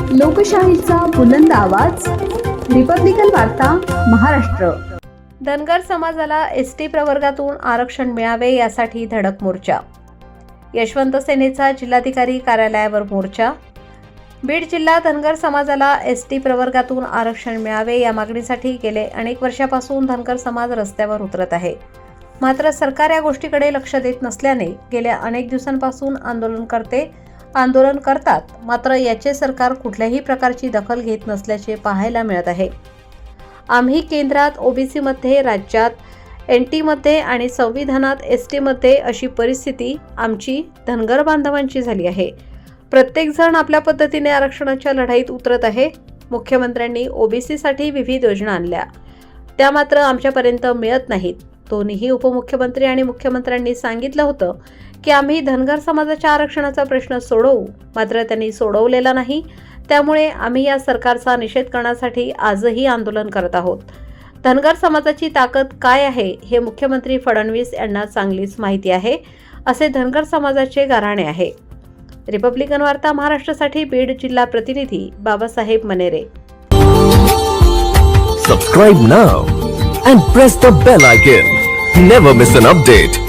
लोकशाहीचा बुलंद आवाज, रिपब्लिकन वार्ता महाराष्ट्र। धनगर समाजाला एसटी प्रवर्गातून आरक्षण मिळावे यासाठी धडक मोर्चा। यशवंत सेनेचा जिल्हाधिकारी कार्यालयावर मोर्चा। बीड जिल्हा धनगर समाजाला एसटी प्रवर्गातून आरक्षण मिळावे या मागणीसाठी गेले अनेक वर्षापासून धनगर समाज रस्त्यावर उतरत आहे। मात्र सरकार या गोष्टीकडे लक्ष देत नसल्याने गेल्या अनेक दिवसांपासून आंदोलन करतात, मात्र याचे सरकार कुठल्याही प्रकारची दखल घेत नसल्याचे पाहायला मिळत आहे। आम्ही केंद्रात ओबीसी मध्ये, राज्यात एनटी मध्ये आणि संविधानात एसटी मध्ये अशी परिस्थिती आमची धनगर बांधवांची झाली आहे। प्रत्येक जण आपल्या पद्धतीने आरक्षणाच्या लढाईत उतरत आहे। मुख्यमंत्र्यांनी ओबीसी साठी विविध योजना आणल्या, त्या मात्र आमच्यापर्यंत मिळत नाहीत। दोन्ही उपमुख्यमंत्री आणि मुख्यमंत्र्यांनी सांगितलं होतं की आम्ही धनगर समाजाच्या आरक्षणाचा प्रश्न सोडवू, मात्र त्यांनी सोडवलेला नाही। त्यामुळे आम्ही या सरकारचा निषेध करण्यासाठी आजही आंदोलन करत आहोत। धनगर समाजाची ताकद काय आहे हे मुख्यमंत्री फडणवीस यांना चांगलीच माहिती आहे, असे धनगर समाजाचे गाऱ्हाणे आहे। रिपब्लिकन वार्ता महाराष्ट्रासाठी बीड जिल्हा प्रतिनिधी Babasaheb Manere. Subscribe now and press the bell icon. Never miss an update.